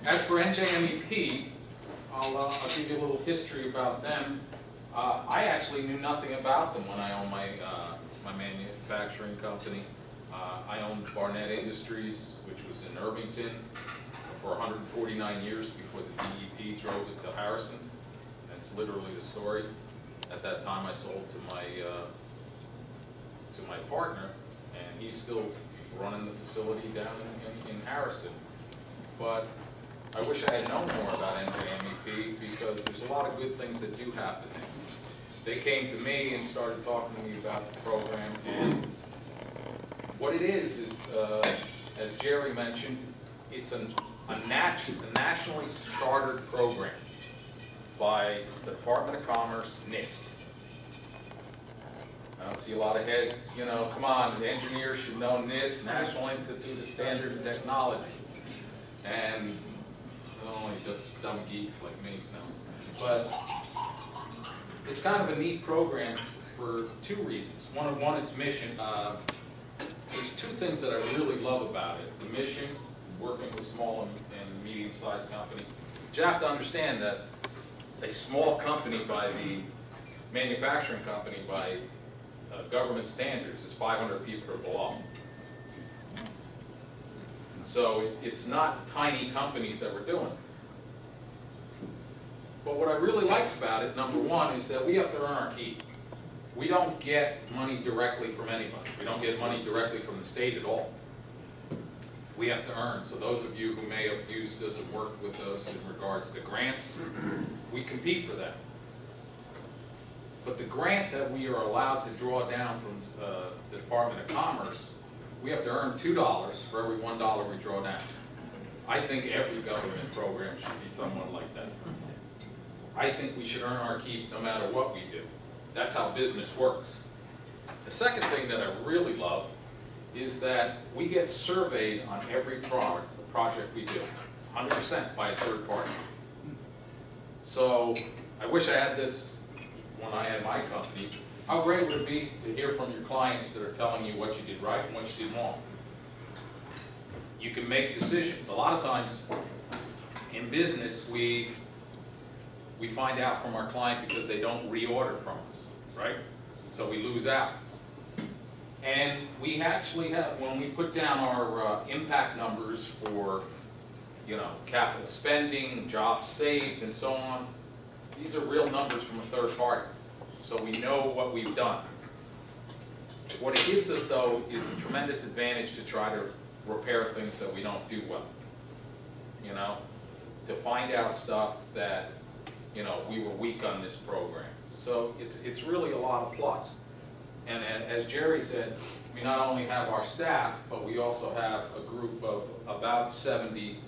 As for NJMEP, I'll give you a little history about them. I actually knew nothing about them when I owned my manufacturing company. I owned Barnett Industries, which was in Irvington, for 149 years before the DEP drove it to Harrison. That's literally the story. At that time, I sold to my partner, and he's still running the facility down in Harrison. But I wish I had known more about NJMEP because there's a lot of good things that do happen there. They came to me and started talking to me about the program. And what it is as Jerry mentioned, it's a nationally chartered program by the Department of Commerce, NIST. I don't see a lot of heads, you know, come on, the engineers should know NIST, National Institute of Standards and Technology. And only just dumb geeks like me, no. But it's kind of a neat program for two reasons. One, its mission. There's two things that I really love about it. The mission, working with small and medium-sized companies. But you have to understand that a small company by the manufacturing company by government standards is 500 people or below. So it's not tiny companies that we're doing. But what I really liked about it, number one, is that we have to earn our keep. We don't get money directly from anybody. We don't get money directly from the state at all. We have to earn. So those of you who may have used this and worked with us in regards to grants, we compete for that. But the grant that we are allowed to draw down from the Department of Commerce, we have to earn $2 for every $1 we draw down. I think every government program should be somewhat like that. I think we should earn our keep no matter what we do. That's how business works. The second thing that I really love is that we get surveyed on every project we do, 100% by a third party. So I wish I had this when I had my company. How great would it be to hear from your clients that are telling you what you did right and what you did wrong? You can make decisions. A lot of times in business, we find out from our client because they don't reorder from us, right? So we lose out. And we actually have, when we put down our impact numbers for, you know, capital spending, jobs saved, and so on, these are real numbers from a third party. So we know what we've done. What it gives us, though, is a tremendous advantage to try to repair things that we don't do well. You know, to find out stuff that, you know, we were weak on this program. So it's really a lot of plus. And as Jerry said, we not only have our staff, but we also have a group of about 70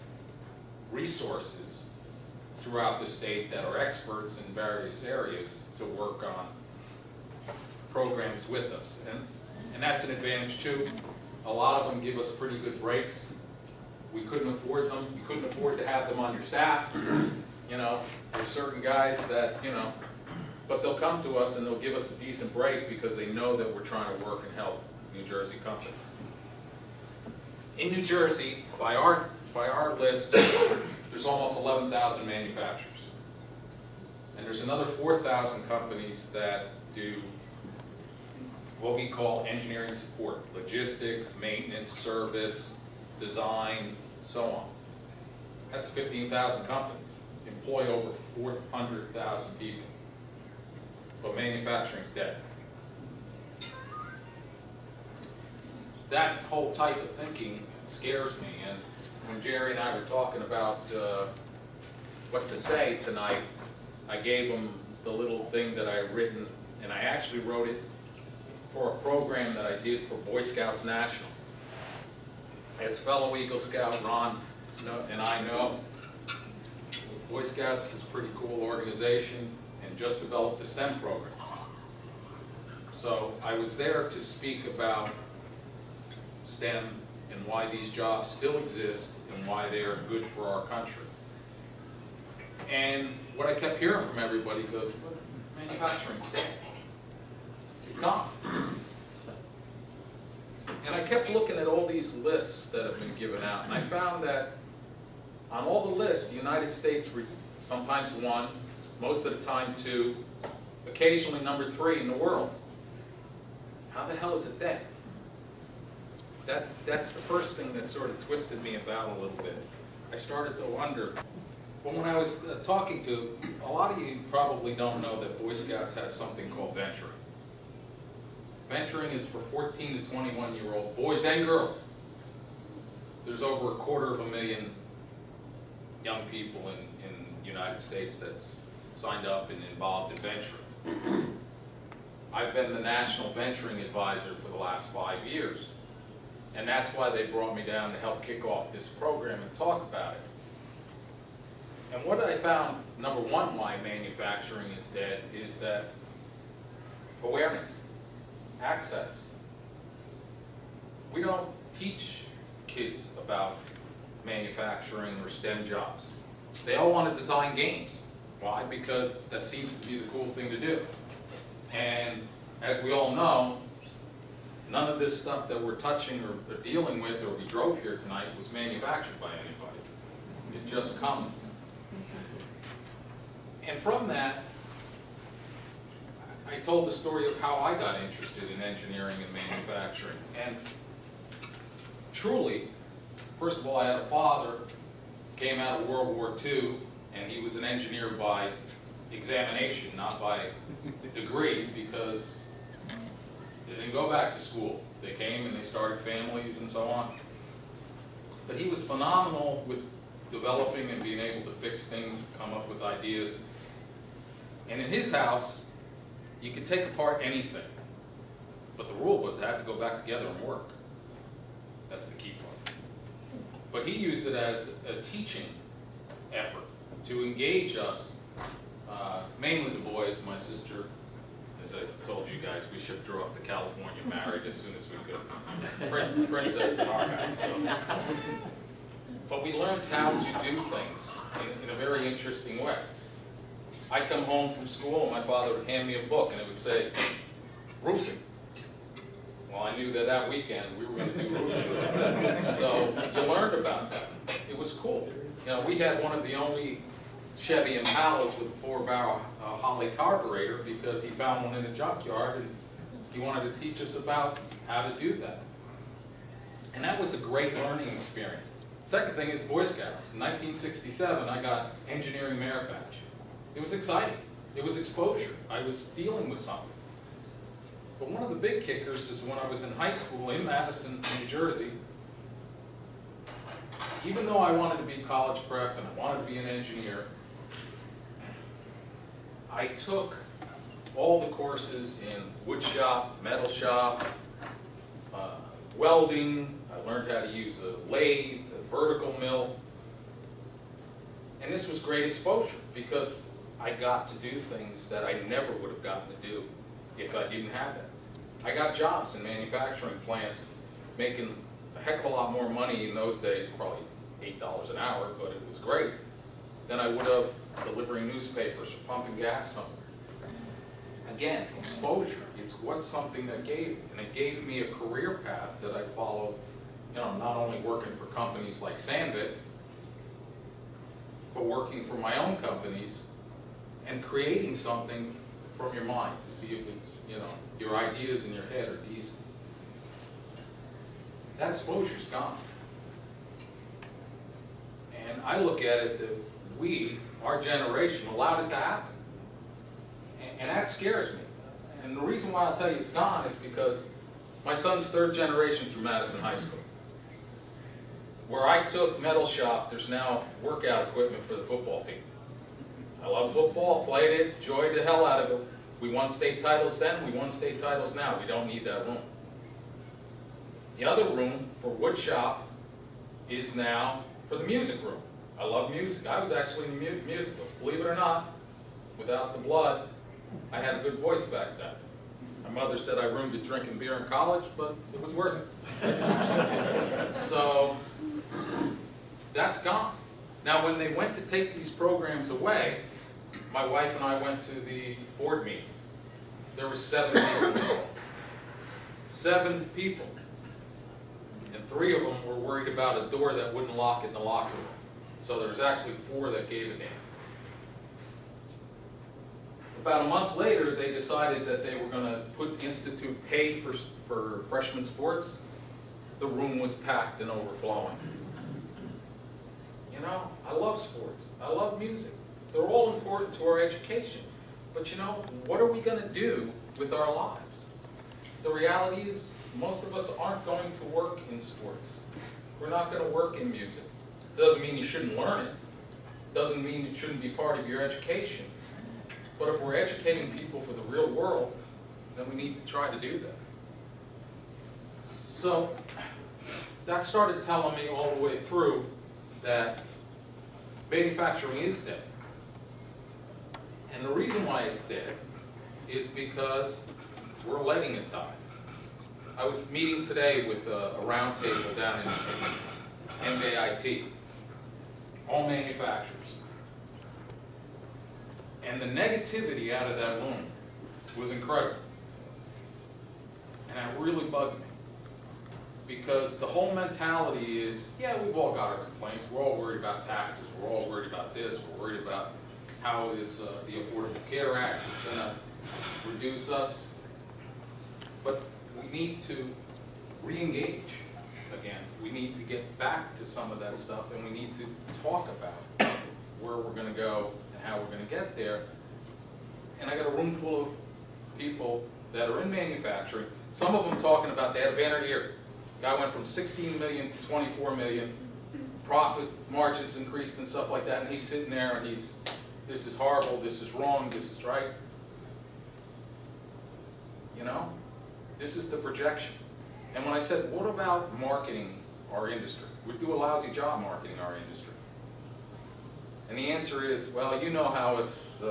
resources throughout the state that are experts in various areas to work on programs with us. And that's an advantage too. A lot of them give us pretty good breaks. We couldn't afford them. You couldn't afford to have them on your staff. You know, there's certain guys that, you know, but they'll come to us and they'll give us a decent break because they know that we're trying to work and help New Jersey companies. In New Jersey, by our list, there's almost 11,000 manufacturers. And there's another 4,000 companies that do what we call engineering support, logistics, maintenance, service, design, so on. That's 15,000 companies, employ over 400,000 people. But manufacturing's dead. That whole type of thinking scares me. And when Jerry and I were talking about what to say tonight, I gave him the little thing that I had written, and I actually wrote it for a program that I did for Boy Scouts National. As fellow Eagle Scout Ron and I know, Boy Scouts is a pretty cool organization and just developed the STEM program. So I was there to speak about STEM and why these jobs still exist and why they are good for our country. And what I kept hearing from everybody goes, manufacturing's dead. It's gone. And I kept looking at all these lists that have been given out, and I found that On all the lists, the United States sometimes 1, most of the time 2, occasionally number 3 in the world. How the hell is it that? That's the first thing that sort of twisted me about a little bit. I started to wonder. Well, when I was talking to, a lot of you probably don't know that Boy Scouts has something called venturing. Venturing is for 14 to 21-year-old boys and girls. There's over 250,000 young people in the United States that's signed up and involved in venturing. I've been the National Venturing Advisor for the last 5 years. And that's why they brought me down to help kick off this program and talk about it. And what I found, number one, why manufacturing is dead, is that awareness, access. We don't teach kids about manufacturing or STEM jobs. They all want to design games. Why? Because that seems to be the cool thing to do. And as we all know, none of this stuff that we're touching or dealing with or we drove here tonight was manufactured by anybody. It just comes. And from that, I told the story of how I got interested in engineering and manufacturing. And truly, first of all, I had a father, came out of World War II, and he was an engineer by examination, not by degree, because they didn't go back to school. They came and they started families and so on. But he was phenomenal with developing and being able to fix things, come up with ideas. And in his house, you could take apart anything. But the rule was it had to go back together and work. That's the key part. But he used it as a teaching effort to engage us, mainly the boys. My sister, as I told you guys, we shipped her off to California married as soon as we could. Princess in our house. So. But we learned how to do things in a very interesting way. I'd come home from school and my father would hand me a book and it would say, roofing. Well, I knew that weekend we were going to do roofing. So you learned about that. It was cool. You know, we had one of the only Chevy Impalas with a 4-barrel Holley carburetor because he found one in a junkyard and he wanted to teach us about how to do that. And that was a great learning experience. Second thing is Boy Scouts. In 1967, I got engineering merit badge. It was exciting. It was exposure. I was dealing with something. But one of the big kickers is when I was in high school in Madison, New Jersey, even though I wanted to be college prep and I wanted to be an engineer, I took all the courses in wood shop, metal shop, welding. I learned how to use a lathe, a vertical mill. And this was great exposure because I got to do things that I never would have gotten to do if I didn't have that. I got jobs in manufacturing plants making a heck of a lot more money in those days, probably $8 an hour, but it was great, than I would have delivering newspapers or pumping gas somewhere. Again, exposure. It's what's something that gave me. And it gave me a career path that I followed, you know, not only working for companies like Sandvik, but working for my own companies and creating something from your mind to see if it's, you know, your ideas in your head are decent. That exposure's gone. And I look at it that we, our generation, allowed it to happen. And that scares me. And the reason why I'll tell you it's gone is because my son's third generation through Madison High School. Where I took metal shop, there's now workout equipment for the football team. I love football, played it, enjoyed the hell out of it. We won state titles then, we won state titles now. We don't need that room. The other room for wood shop is now for the music room. I love music. I was actually in the musicals. Believe it or not, without the blood, I had a good voice back then. My mother said I ruined it drinking beer in college, but it was worth it. So, that's gone. Now, when they went to take these programs away, my wife and I went to the board meeting. There were 7 people. 7 people. And 3 of them were worried about a door that wouldn't lock in the locker room. So there's actually 4 that gave a damn. About a month later, they decided that they were going to institute pay for freshman sports. The room was packed and overflowing. You know, I love sports. I love music. They're all important to our education. But you know, what are we going to do with our lives? The reality is, most of us aren't going to work in sports. We're not going to work in music. Doesn't mean you shouldn't learn it. Doesn't mean it shouldn't be part of your education. But if we're educating people for the real world, then we need to try to do that. So that started telling me all the way through that manufacturing is dead. And the reason why it's dead is because we're letting it die. I was meeting today with a roundtable down in NJIT, all manufacturers. And the negativity out of that room was incredible. And it really bugged me. Because the whole mentality is, yeah, we've all got our complaints. We're all worried about taxes. We're all worried about this. We're worried about how is the Affordable Care Act going to reduce us. But we need to re-engage again. We need to get back to some of that stuff, and we need to talk about where we're going to go and how we're going to get there. And I got a room full of people that are in manufacturing. Some of them talking about, they had a banner year. Guy went from 16 million to 24 million. Profit margins increased and stuff like that. And he's sitting there and he's, this is horrible, this is wrong, this is right. You know, this is the projection. And when I said, what about marketing our industry? We do a lousy job marketing our industry. And the answer is, well, you know how us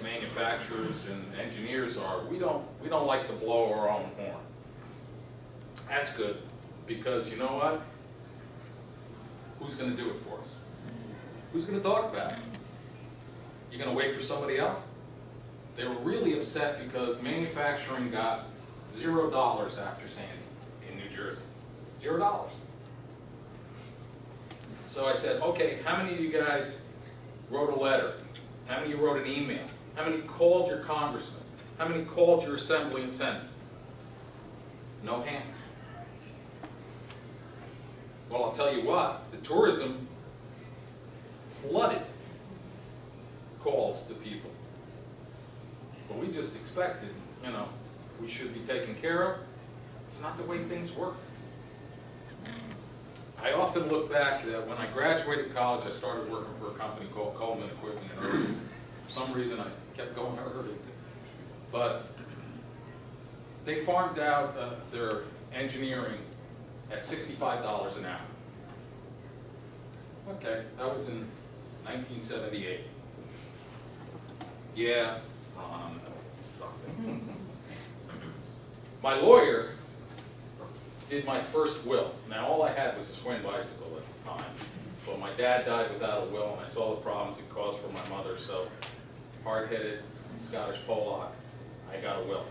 manufacturers and engineers are. We don't like to blow our own horn. That's good, because you know what? Who's going to do it for us? Who's going to talk about it? You going to wait for somebody else? They were really upset because manufacturing got $0 after Sandy in New Jersey. $0. So I said, okay, how many of you guys wrote a letter? How many of you wrote an email? How many called your congressman? How many called your assembly and senate? No hands. Well, I'll tell you what, the tourism flooded calls to people. But we just expected, you know, we should be taken care of. It's not the way things work. I often look back that when I graduated college, I started working for a company called Coleman Equipment in Irvington. For some reason, I kept going to Irvington. But they farmed out their engineering at $65 an hour. Okay, that was in 1978. Yeah, my lawyer did my first will. Now, all I had was a swing bicycle at the time. But my dad died without a will, and I saw the problems it caused for my mother, so hard-headed Scottish Pollock, I got a will.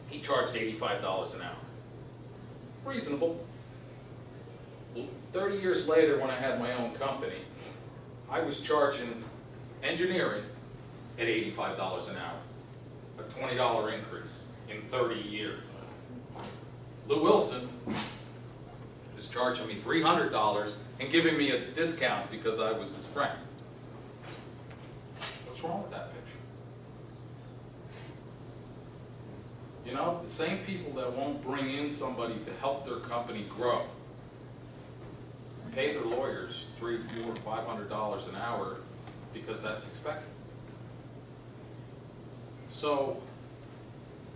He charged $85 an hour. Reasonable. 30 years later, when I had my own company, I was charging engineering at $85 an hour, a $20 increase in 30 years. Lou Wilson is charging me $300 and giving me a discount because I was his friend. What's wrong with that picture? You know, the same people that won't bring in somebody to help their company grow pay their lawyers $300, $400, $500 an hour because that's expected. So,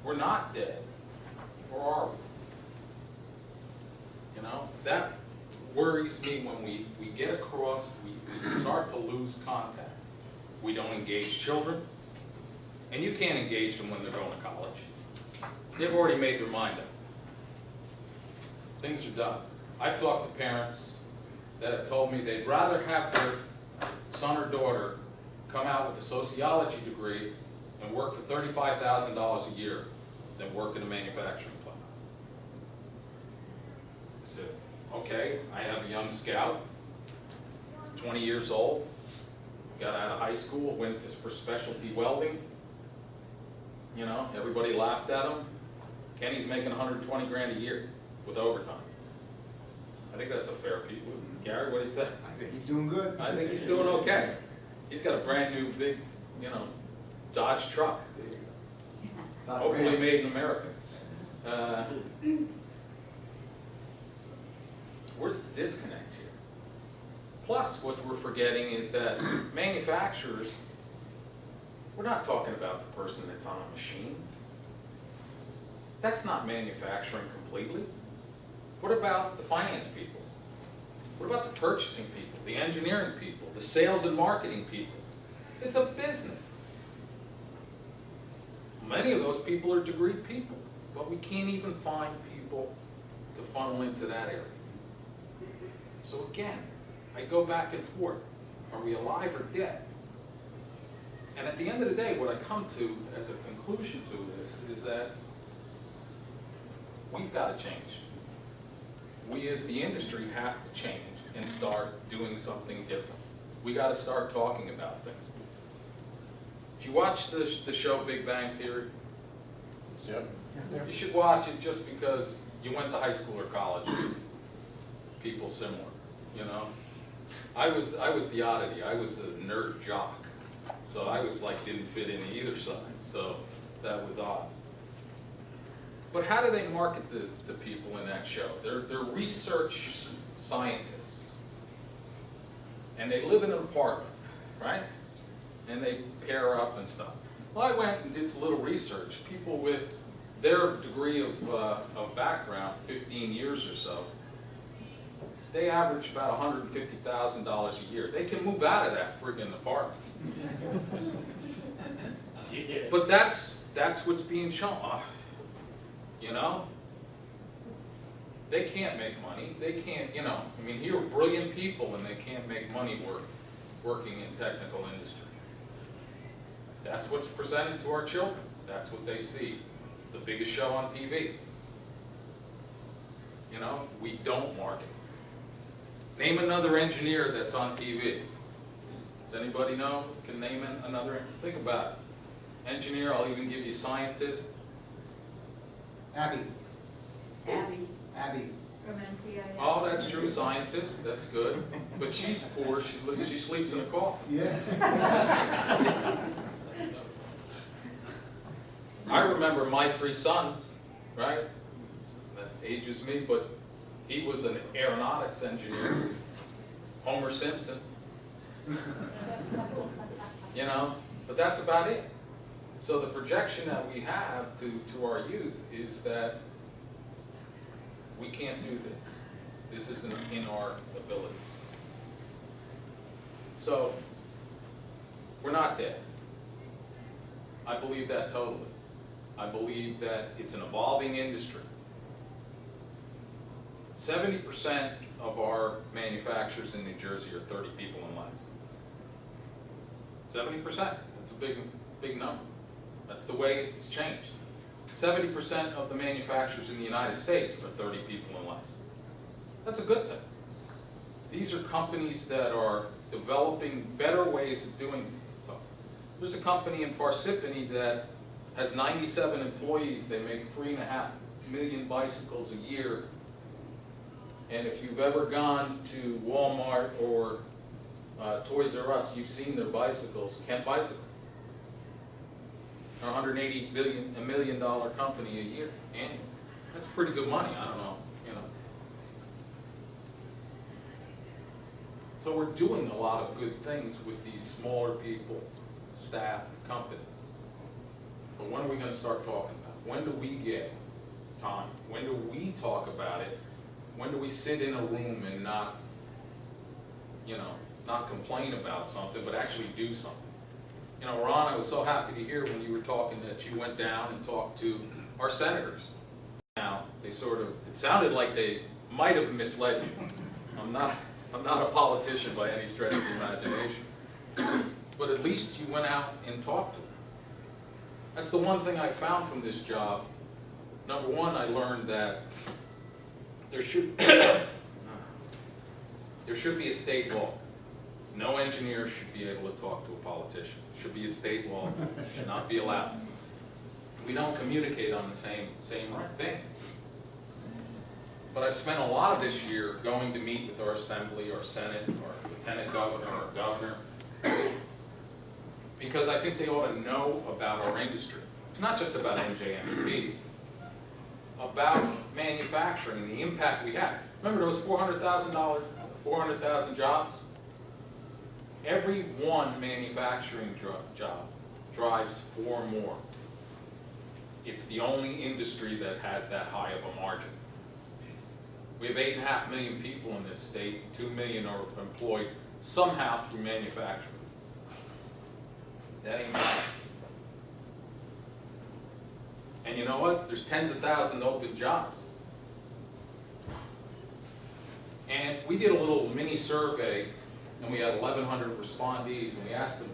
we're not dead, or are we? You know, that worries me when we get across, we start to lose contact. We don't engage children, and you can't engage them when they're going to college. They've already made their mind up. Things are done. I've talked to parents that have told me they'd rather have their son or daughter come out with a sociology degree and work for $35,000 a year than work in a manufacturing plant. That's it. Okay, I have a young scout, 20 years old, got out of high school, went for specialty welding. You know, everybody laughed at him. Kenny's making 120 grand a year with overtime. I think that's a fair piece. Gary, what do you think? I think he's doing good. I think he's doing okay. He's got a brand new big, you know, Dodge truck. There you go. Hopefully made in America. Where's the disconnect here? Plus, what we're forgetting is that manufacturers, we're not talking about the person that's on a machine. That's not manufacturing completely. What about the finance people? What about the purchasing people, the engineering people, the sales and marketing people? It's a business. Many of those people are degreed people, but we can't even find people to funnel into that area. So again, I go back and forth. Are we alive or dead? And at the end of the day, what I come to as a conclusion to this is that we've got to change. We as the industry have to change and start doing something different. We got to start talking about things. Did you watch the show Big Bang Theory? Yep. You should watch it just because you went to high school or college. People similar, you know. I was the oddity. I was a nerd jock, so I was like didn't fit in either side. So that was odd. But how do they market the people in that show? They're research scientists, and they live in an apartment, right? And they pair up and stuff. Well, I went and did some little research. People with their degree of background, 15 years or so, they average about $150,000 a year. They can move out of that friggin' apartment. But that's what's being shown. You know? They can't make money. They can't, you know, I mean, here are brilliant people and they can't make money working in technical industry. That's what's presented to our children. That's what they see. It's the biggest show on TV. You know, we don't market. Name another engineer that's on TV. Does anybody know? Can name another? Think about it. Engineer, I'll even give you scientist. Abby. From NCIS. Oh, that's true, scientist, that's good. But she's poor, she sleeps in a coffin. Yeah. I remember my 3 sons, right? That ages me, but he was an aeronautics engineer. Homer Simpson. You know, but that's about it. So the projection that we have to our youth is that we can't do this. This isn't in our ability. So, we're not dead. I believe that totally. I believe that it's an evolving industry. 70% of our manufacturers in New Jersey are 30 people and less. 70%, that's a big number. That's the way it's changed. 70% of the manufacturers in the United States are 30 people and less. That's a good thing. These are companies that are developing better ways of doing something. There's a company in Parsippany that has 97 employees. They make 3.5 million bicycles a year. And if you've ever gone to Walmart or Toys R Us, you've seen their bicycles, Kent Bicycle. They're $180 million company a year annually. That's pretty good money, I don't know, you know. So we're doing a lot of good things with these smaller people, staffed companies. But when are we going to start talking about it? When do we get time? When do we talk about it? When do we sit in a room and not, you know, not complain about something, but actually do something? You know, Ron, I was so happy to hear when you were talking that you went down and talked to our senators. Now, they sort of, it sounded like they might have misled you. I'm not a politician by any stretch of the imagination. But at least you went out and talked to them. That's the one thing I found from this job. Number one, I learned that there should There should be a state law. No engineer should be able to talk to a politician. Should be a state law. Should not be allowed. We don't communicate on the same thing. But I've spent a lot of this year going to meet with our assembly, our senate, our lieutenant governor, our governor, because I think they ought to know about our industry. It's not just about NJMP, about manufacturing and the impact we have. Remember, there was $400,000 jobs? Every one manufacturing job drives 4 more. It's the only industry that has that high of a margin. We have 8.5 million people in this state. 2 million are employed somehow through manufacturing. That ain't bad. And you know what? There's tens of thousands of open jobs. And we did a little mini survey, and we had 1,100 respondees, and we asked them,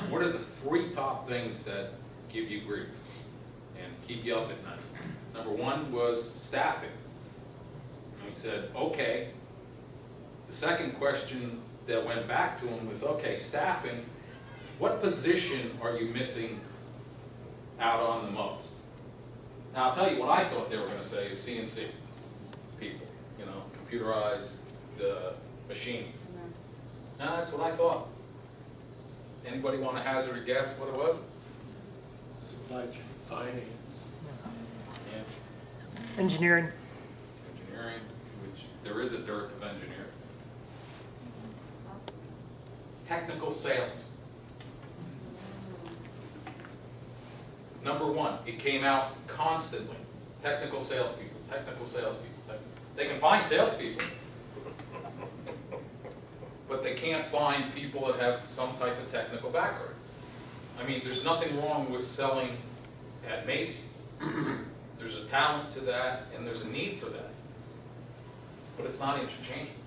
what are the 3 top things that give you grief and keep you up at night? Number 1 was staffing. And we said, okay. The second question that went back to them was, okay, staffing, what position are you missing out on the most? Now, I'll tell you what I thought they were going to say is CNC people, you know, computerized machine. Now, that's what I thought. Anybody want to hazard a guess what it was? Supply chain. Finance. Yeah. Engineering. Engineering, which there is a dearth of engineering. Technical sales. Number 1, it came out constantly. Technical salespeople, technical salespeople. They can find salespeople, but they can't find people that have some type of technical background. I mean, there's nothing wrong with selling at Macy's. There's a talent to that, and there's a need for that. But it's not interchangeable.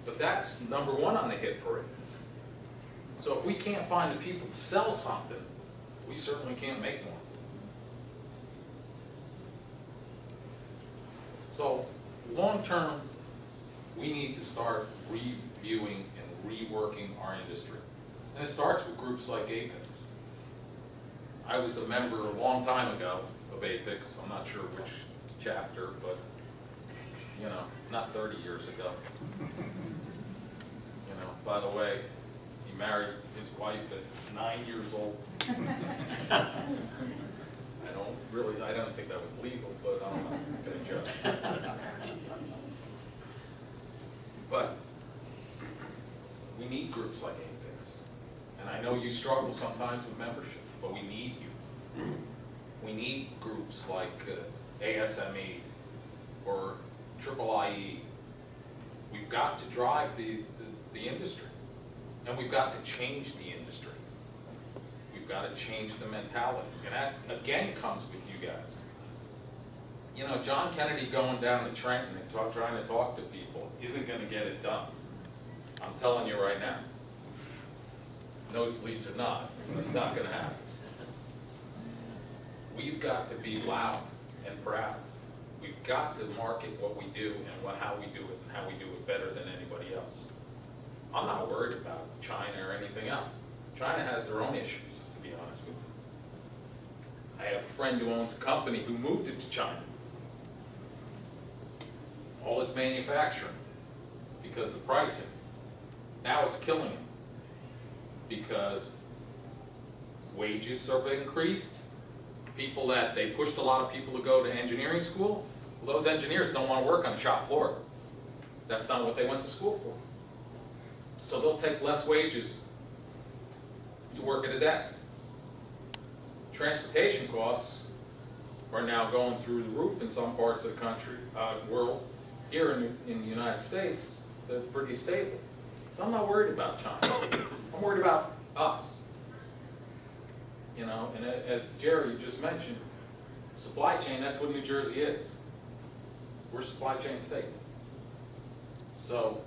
But that's number 1 on the hit parade. So if we can't find the people to sell something, we certainly can't make more. So long term, we need to start reviewing and reworking our industry. And it starts with groups like APICS. I was a member a long time ago of APICS. I'm not sure which chapter, but, you know, not 30 years ago. You know, by the way, he married his wife at 9 years old. I don't think that was legal, but I'm not going to judge. But we need groups like APICS. And I know you struggle sometimes with membership, but we need you. We need groups like ASME or IIIE. We've got to drive the industry. And we've got to change the industry. We've got to change the mentality. And that, again, comes with you guys. You know, John Kennedy going down to Trenton and trying to talk to people isn't going to get it done. I'm telling you right now. Nosebleeds or not, it's not going to happen. We've got to be loud and proud. We've got to market what we do and how we do it and how we do it better than anybody else. I'm not worried about China or anything else. China has their own issues, to be honest with you. I have a friend who owns a company who moved it to China. All his manufacturing, because of the pricing. Now it's killing him, because wages have increased. They pushed a lot of people to go to engineering school. Well, those engineers don't want to work on the shop floor. That's not what they went to school for. So they'll take less wages to work at a desk. Transportation costs are now going through the roof in some parts of the country, world. Here in the United States, they're pretty stable. So I'm not worried about China. I'm worried about us. You know, and as Jerry just mentioned, supply chain, that's what New Jersey is. We're a supply chain state. So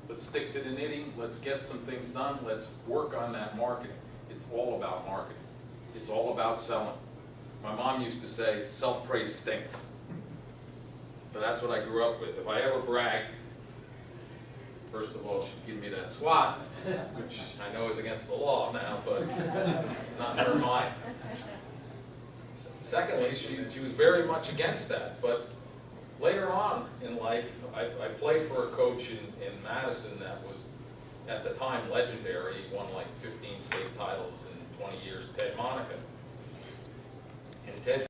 let's stick to the knitting, let's get some things done, let's work on that marketing. It's all about marketing. It's all about selling. My mom used to say, self-praise stinks. So that's what I grew up with. If I ever bragged, first of all, she'd give me that swat, which I know is against the law now, but not in her mind. Secondly, she was very much against that, but later on in life, I played for a coach in Madison that was, at the time, legendary. He won like 15 state titles in 20 years, Ted Monica. And Ted